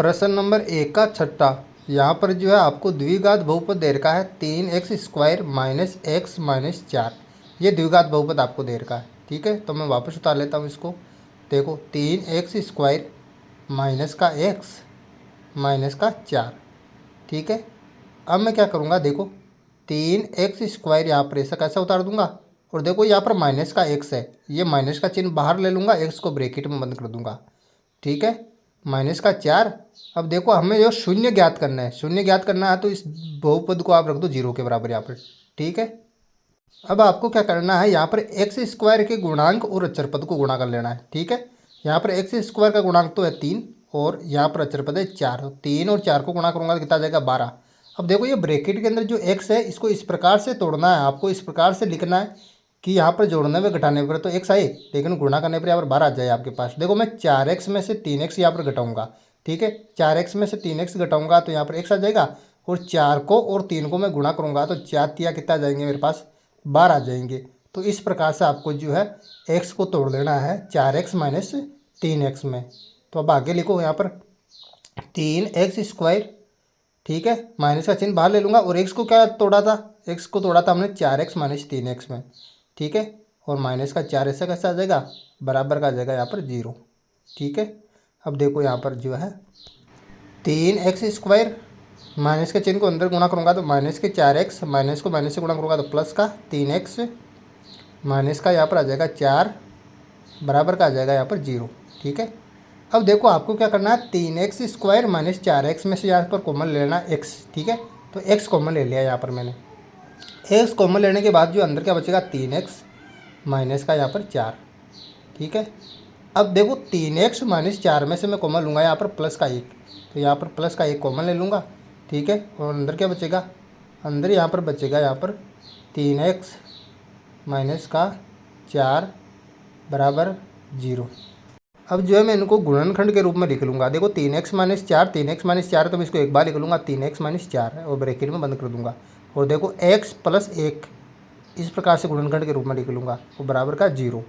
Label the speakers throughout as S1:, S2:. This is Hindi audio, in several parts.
S1: प्रश्न नंबर 1 का छठा। यहाँ पर जो है आपको द्विघात बहुपद दे रखा है 3x² माइनस एक्स माइनस 4। ये द्विघात बहुपद आपको दे रखा है। ठीक है, तो मैं वापस उतार लेता हूँ इसको। देखो 3x² माइनस का एक्स माइनस का 4। ठीक है, अब मैं क्या करूँगा, देखो 3x² यहाँ पर ऐसा कैसा उतार दूंगा, और देखो यहाँ पर माइनस का एक्स है, ये माइनस का चिन्ह बाहर ले लूँगा, एक्स को ब्रैकेट में बंद कर दूंगा। ठीक है, माइनस का 4। अब देखो हमें जो शून्य ज्ञात करना है, शून्य ज्ञात करना है तो इस बहुपद को आप रख दो 0 के बराबर यहाँ पर। ठीक है, अब आपको क्या करना है, यहाँ पर x² के गुणांक और अचर पद को गुणा कर लेना है। ठीक है, यहाँ पर x² का गुणांक तो है 3 और यहाँ पर अचर पद है 4। 3 और 4 को गुणा करूँगा तो कितना आ जाएगा 12। अब देखो ये ब्रैकेट के अंदर जो x है इसको इस प्रकार से तोड़ना है, आपको इस प्रकार से लिखना है कि यहाँ पर जोड़ने में घटाने पर तो x आए, लेकिन गुणा करने पर यहाँ पर 12 आ जाए आपके पास। देखो मैं 4x में से 3x यहाँ पर घटाऊंगा। ठीक है, 4x में से 3x घटाऊंगा तो यहाँ पर x आ जाएगा, और 4 को और 3 को मैं गुणा करूँगा तो 4 तिया कितना आ जाएंगे मेरे पास 12 आ जाएंगे। तो इस प्रकार से आपको जो है x को तोड़ देना है 4x माइनस 3x में। तो अब आगे लिखो यहाँ पर 3x²। ठीक है, माइनस का चिन्ह बाहर ले लूँगा, और x को क्या तोड़ा था, x को तोड़ा था हमने 4x माइनस 3x में। ठीक है, और माइनस का 4 ऐसा कैसा आ जाएगा, बराबर का आ जाएगा यहाँ पर 0। ठीक है, अब देखो यहाँ पर जो है 3x², माइनस के चिन्ह को अंदर गुणा करूँगा तो माइनस के 4x, माइनस को माइनस से गुणा करूँगा तो प्लस का 3x, माइनस का यहाँ पर आ जाएगा 4, बराबर का आ जाएगा यहाँ पर 0। ठीक है, अब देखो आपको क्या करना है, 3x² माइनस 4x में से यहाँ पर कॉमन लेना x। ठीक है, तो x कॉमन ले लिया यहाँ पर मैंने। x कॉमन लेने के बाद जो अंदर क्या बचेगा 3x माइनस का यहाँ पर 4। ठीक है, अब देखो 3x माइनस 4 में से मैं कॉमन लूँगा यहाँ पर प्लस का 1, तो यहाँ पर प्लस का 1 कॉमन ले लूँगा। ठीक है, और अंदर क्या बचेगा, अंदर यहाँ पर बचेगा यहाँ पर 3x माइनस का 4 बराबर 0। अब जो है मैं इनको गुणनखंड के रूप में लिख लूँगा। देखो 3x माइनस 4, 3x माइनस 4 तो मैं इसको एक बार लिख लूँगा 3x माइनस 4 और ब्रैकेट में बंद कर दूँगा, और देखो x प्लस 1 इस प्रकार से गुणनखंड के रूप में लिख लूँगा, वो बराबर का 0।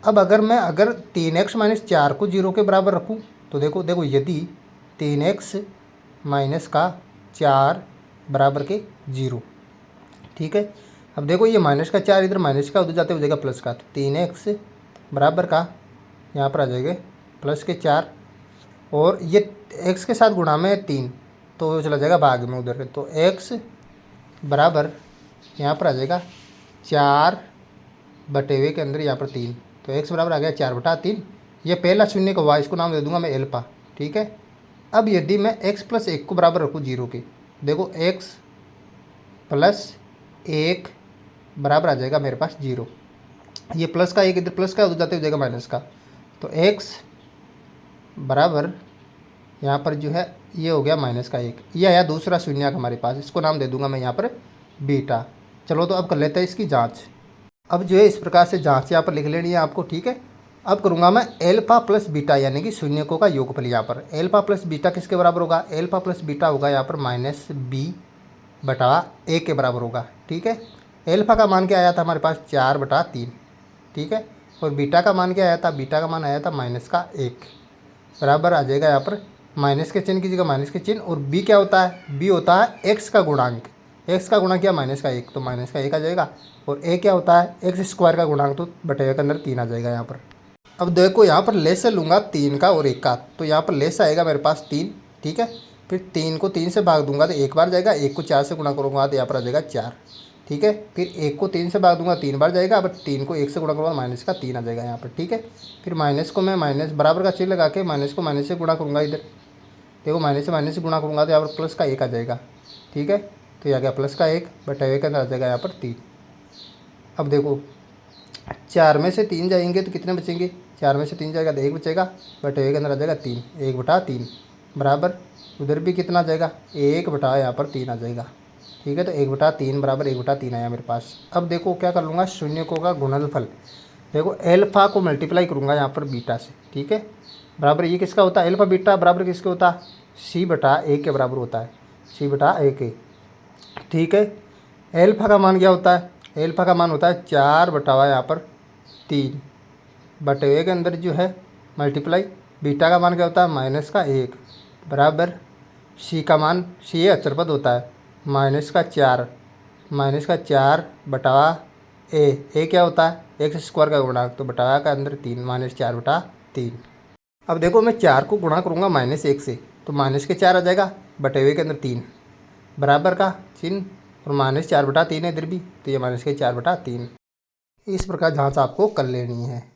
S1: अब अगर 3x माइनस 4 को 0 के बराबर रखूँ तो देखो यदि 3x माइनस का 4 बराबर के 0। ठीक है, अब देखो ये माइनस का 4 इधर माइनस का उधर जाते हो जाएगा प्लस का, तो 3x बराबर का यहाँ पर आ जाएगा प्लस के 4, और ये x के साथ गुणा में 3 तो चला जाएगा भाग में उधर, तो x बराबर यहाँ पर आ जाएगा 4 बटे हुए के अंदर यहाँ पर 3, तो x बराबर आ गया 4/3। ये पहला शून्य का हुआ, इसको नाम दे दूंगा मैं एल्फा। ठीक है, अब यदि मैं x प्लस 1 को बराबर रखूँ 0 के, देखो x प्लस 1 बराबर आ जाएगा मेरे पास 0। ये प्लस का 1 इधर प्लस का उधर जाते हो जाएगा माइनस का, तो x बराबर यहाँ पर जो है ये हो गया माइनस का 1। ये आया दूसरा शून्य का हमारे पास, इसको नाम दे दूंगा मैं यहाँ पर बीटा। चलो तो अब कर लेते हैं इसकी जांच। अब जो है इस प्रकार से जांच यहाँ पर लिख लेनी है आपको। ठीक है, अब करूँगा मैं एल्फा प्लस बीटा यानी कि शून्यकों का योगफल। यहाँ पर एल्फा प्लस बीटा किसके बराबर होगा, एल्फा प्लस बीटा होगा यहाँ पर माइनस b/a के बराबर होगा। ठीक है, एल्फा का मान क्या आया था हमारे पास 4/3। ठीक है, और बीटा का मान क्या आया था, बीटा का मान आया था माइनस का 1, बराबर आ जाएगा यहाँ पर माइनस के चिन्ह की जगह माइनस के चिन्ह, और b क्या होता है, b होता है x का गुणांक। x का गुणांक क्या माइनस का 1, तो माइनस का 1 आ जाएगा, और a क्या होता है x² का गुणांक, तो बटे के अंदर 3 आ जाएगा यहाँ पर। अब देखो यहाँ पर लेस से लूँगा 3 का और 1 का, तो यहाँ पर लेस आएगा मेरे पास 3। ठीक है, फिर 3 को 3 से भाग दूंगा तो 1 बार जाएगा, 1 को 4 से गुणा करूँगा तो यहाँ पर आ जाएगा 4। ठीक है, फिर 1 को 3 से भाग दूंगा 3 बार जाएगा, अब 3 को 1 से गुणा करूँगा माइनस का 3 आ जाएगा यहाँ पर। ठीक है, फिर माइनस को मैं माइनस बराबर का चिन्ह लगा के माइनस को माइनस से गुणा करूँगा, इधर देखो माइनस से गुणा करूँगा तो यहाँ पर प्लस का 1 आ जाएगा। ठीक है, तो यह आ गया प्लस का 1 बटे के अंदर आ जाएगा यहाँ पर 3। अब देखो 4 में से 3 जाएंगे तो कितने बचेंगे, 4 में से 3 जाएगा तो 1 बचेगा, बटे के अंदर आ जाएगा 3, 1/3 बराबर उधर भी कितना आ जाएगा 1 बटा यहाँ पर 3 आ जाएगा। ठीक है, तो 1/3 बराबर 1/3 आया मेरे पास। अब देखो क्या कर लूँगा, शून्यकों का गुणनफल। देखो एल्फा को मल्टीप्लाई करूँगा यहाँ पर बीटा से। ठीक है, बराबर ये किसका होता है, एल्फा बीटा बराबर किसके होता है, c/a के बराबर होता है, c/a के। ठीक है, एल्फा का मान क्या होता है, एल्फा का मान होता है 4 बटा यहाँ पर 3 बटे के अंदर जो है मल्टीप्लाई, बीटा का मान क्या होता है माइनस का 1 बराबर सी का मान, सी अचर पद होता है, -4 बटा ए क्या होता है एक्स स्क्वायर का गुणांक, तो बटा का अंदर 3 -4/3। अब देखो मैं 4 को गुणा करूँगा -1 से, तो -4 आ जाएगा, बटे हुए के अंदर 3 बराबर का चिन्ह, और -4/3 है इधर भी, तो ये -4/3। इस प्रकार जांच आपको कर लेनी है।